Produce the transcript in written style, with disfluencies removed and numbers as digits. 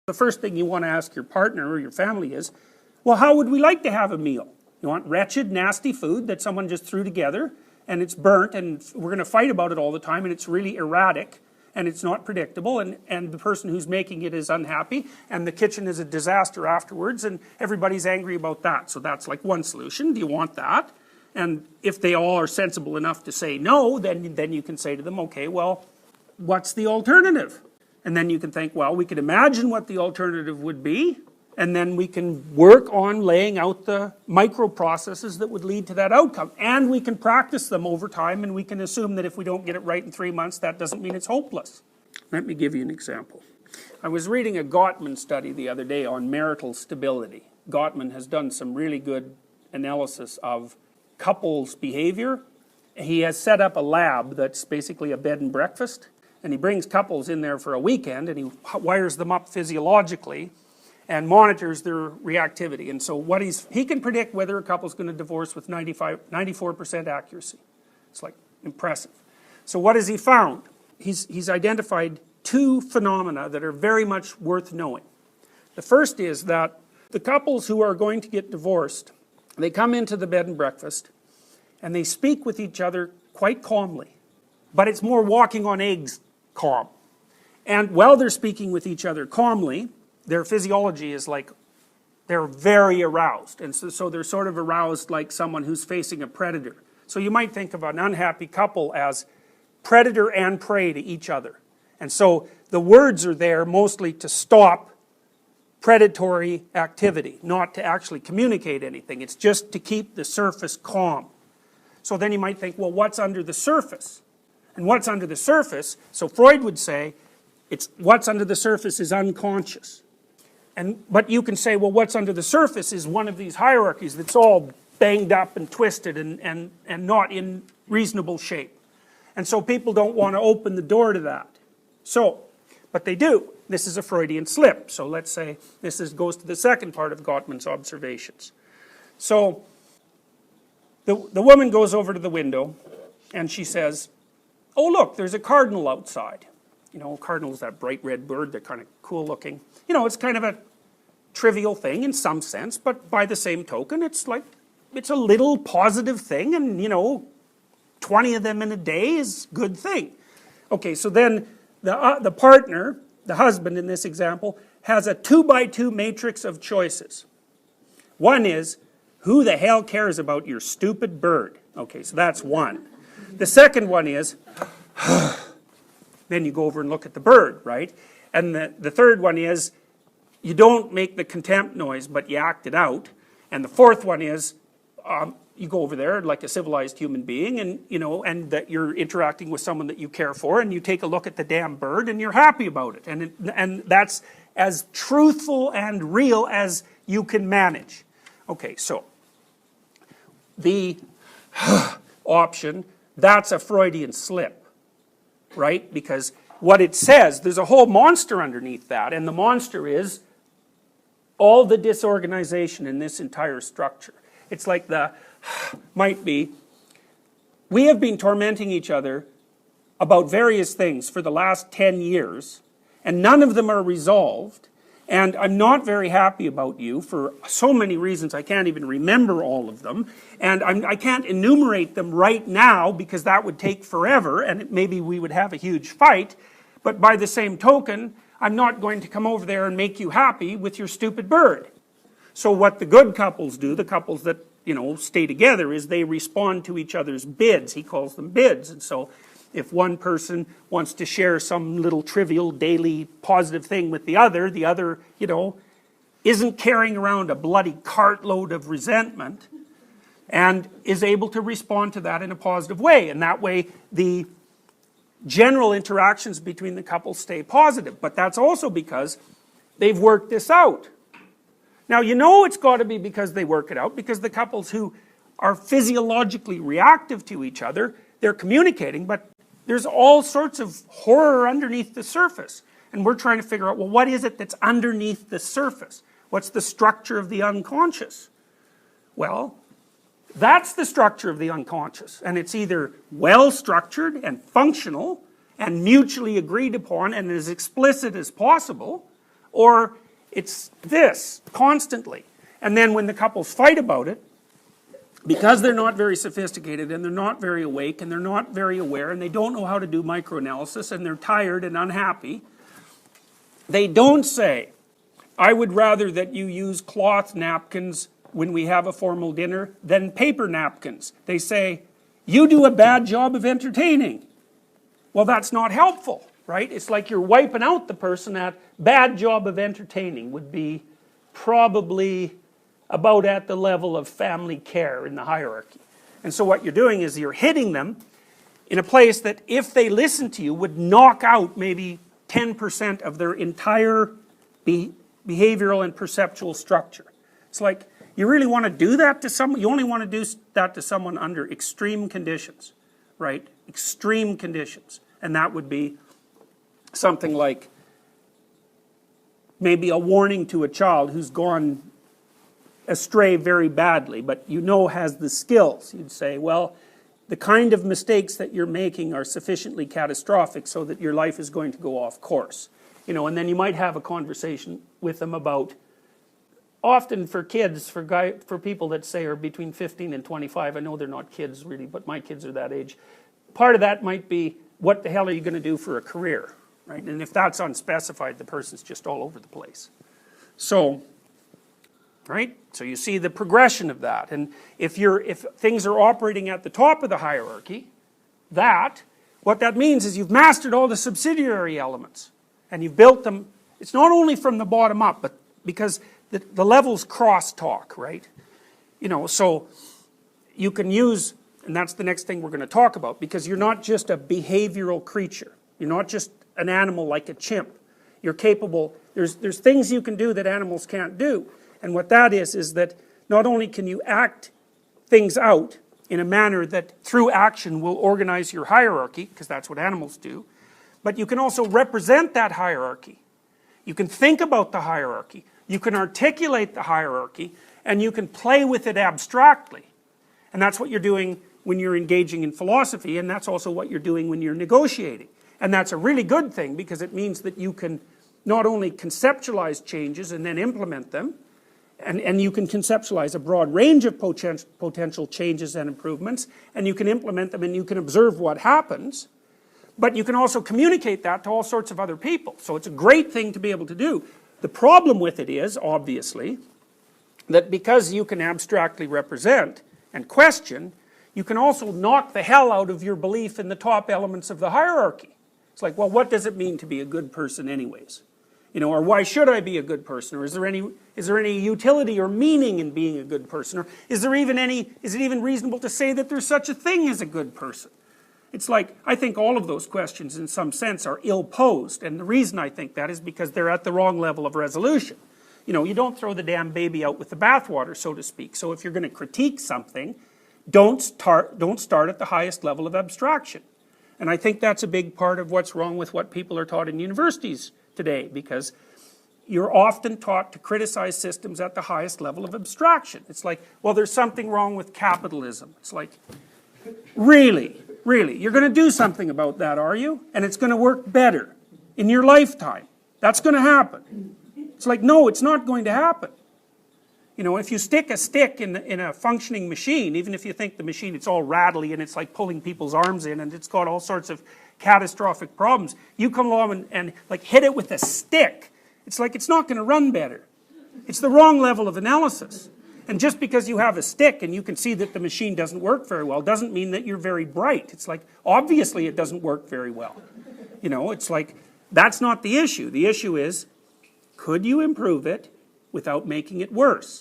The first thing you want to ask your partner or your family is, well, how would we like to have a meal? You want wretched, nasty food that someone just threw together and it's burnt and we're going to fight about it all the time and it's really erratic and it's not predictable and the person who's making it is unhappy and the kitchen is a disaster afterwards and everybody's angry about that. So that's like one solution. Do you want that? And if they all are sensible enough to say no, then you can say to them, okay, well, what's the alternative? And then you can think, well, we could imagine what the alternative would be, and then we can work on laying out the micro-processes that would lead to that outcome. And we can practice them over time, and we can assume that if we don't get it right in 3 months, that doesn't mean it's hopeless. Let me give you an example. I was reading a Gottman study the other day on marital stability. Gottman has done some really good analysis of couples' behavior. He has set up a lab that's basically a bed and breakfast, and he brings couples in there for a weekend and he wires them up physiologically and monitors their reactivity. And so he can predict whether a couple's going to divorce with 94% accuracy. It's like impressive. So what has he found? He's identified two phenomena that are very much worth knowing. The first is that the couples who are going to get divorced, they come into the bed and breakfast and they speak with each other quite calmly. But it's more walking on eggs calm. And while they're speaking with each other calmly, their physiology is like, they're very aroused. And so they're sort of aroused like someone who's facing a predator. So you might think of an unhappy couple as predator and prey to each other. And so the words are there mostly to stop predatory activity, not to actually communicate anything. It's just to keep the surface calm. So then you might think, well, what's under the surface? And what's under the surface, so Freud would say, what's under the surface is unconscious. But you can say, well, what's under the surface is one of these hierarchies that's all banged up and twisted and not in reasonable shape. And so people don't want to open the door to that. So, but they do. This is a Freudian slip. So let's say this goes to the second part of Gottman's observations. So the woman goes over to the window and she says, oh look, there's a cardinal outside. You know, cardinal's that bright red bird, they're kind of cool looking. You know, it's kind of a trivial thing in some sense, but by the same token, it's a little positive thing, and you know, 20 of them in a day is a good thing. Okay, so then the partner, the husband in this example, has a 2x2 matrix of choices. One is, who the hell cares about your stupid bird? Okay, so that's one. The second one is, then you go over and look at the bird, right? And the third one is, you don't make the contempt noise, but you act it out. And the fourth one is, you go over there like a civilized human being, and you know, and that you're interacting with someone that you care for, and you take a look at the damn bird, and you're happy about it. And that's as truthful and real as you can manage. Okay, so the option, that's a Freudian slip, right? Because what it says, there's a whole monster underneath that, and the monster is all the disorganization in this entire structure. It's like might be, we have been tormenting each other about various things for the last 10 years, and none of them are resolved, and I'm not very happy about you for so many reasons I can't even remember all of them, and I can't enumerate them right now because that would take forever and maybe we would have a huge fight, but by the same token, I'm not going to come over there and make you happy with your stupid bird. So what the good couples do, the couples that, you know, stay together, is they respond to each other's bids. He calls them bids. And so if one person wants to share some little trivial daily positive thing with the other, you know, isn't carrying around a bloody cartload of resentment and is able to respond to that in a positive way. And that way the general interactions between the couple stay positive. But that's also because they've worked this out. Now, you know it's got to be because they work it out, because the couples who are physiologically reactive to each other, they're communicating, but there's all sorts of horror underneath the surface. And we're trying to figure out, well, what is it that's underneath the surface? What's the structure of the unconscious? Well, that's the structure of the unconscious. And it's either well-structured and functional and mutually agreed upon and as explicit as possible, or it's this constantly. And then when the couples fight about it, because they're not very sophisticated and they're not very awake and they're not very aware and they don't know how to do microanalysis and they're tired and unhappy, they don't say, I would rather that you use cloth napkins when we have a formal dinner than paper napkins. They say, you do a bad job of entertaining. Well, that's not helpful, right? It's like you're wiping out the person. That bad job of entertaining would be probably about at the level of family care in the hierarchy. And so what you're doing is you're hitting them in a place that if they listen to you would knock out maybe 10% of their entire behavioral and perceptual structure. It's like, you really want to do that to someone? You only want to do that to someone under extreme conditions, right? Extreme conditions. And that would be something like maybe a warning to a child who's gone astray very badly, but you know has the skills. You'd say, well, the kind of mistakes that you're making are sufficiently catastrophic so that your life is going to go off course. You know, and then you might have a conversation with them about, often for kids, for people that say are between 15 and 25, I know they're not kids really, but my kids are that age. Part of that might be, what the hell are you going to do for a career, right? And if that's unspecified, the person's just all over the place. So, right? So you see the progression of that. And if things are operating at the top of the hierarchy, what that means is you've mastered all the subsidiary elements. And you've built them, it's not only from the bottom up, but because the levels cross-talk, right? You know, so you can use, and that's the next thing we're going to talk about, because you're not just a behavioral creature. You're not just an animal like a chimp. You're capable, there's things you can do that animals can't do. And what that is that not only can you act things out in a manner that through action will organize your hierarchy, because that's what animals do, but you can also represent that hierarchy. You can think about the hierarchy. You can articulate the hierarchy, and you can play with it abstractly. And that's what you're doing when you're engaging in philosophy, and that's also what you're doing when you're negotiating. And that's a really good thing, because it means that you can not only conceptualize changes and then implement them, and you can conceptualize a broad range of potential changes and improvements, and you can implement them and you can observe what happens, but you can also communicate that to all sorts of other people. So it's a great thing to be able to do. The problem with it is, obviously, that because you can abstractly represent and question, you can also knock the hell out of your belief in the top elements of the hierarchy. It's like, well, what does it mean to be a good person anyways? You know, or why should I be a good person? Or is there any utility or meaning in being a good person? Or is it even reasonable to say that there's such a thing as a good person? It's like, I think all of those questions in some sense are ill-posed, and the reason I think that is because they're at the wrong level of resolution. You know, you don't throw the damn baby out with the bathwater, so to speak. So if you're going to critique something, don't start at the highest level of abstraction. And I think that's a big part of what's wrong with what people are taught in universities today, because you're often taught to criticize systems at the highest level of abstraction. It's like, well, there's something wrong with capitalism. It's like, really? Really? You're going to do something about that, are you? And it's going to work better in your lifetime. That's going to happen. It's like, no, it's not going to happen. You know, if you stick a stick in a functioning machine, even if you think the machine, it's all rattly and it's like pulling people's arms in and it's got all sorts of catastrophic problems, you come along and like hit it with a stick, it's like it's not going to run better. It's the wrong level of analysis. And just because you have a stick and you can see that the machine doesn't work very well doesn't mean that you're very bright. It's like, obviously it doesn't work very well. You know, it's like, that's not the issue. The issue is, could you improve it without making it worse?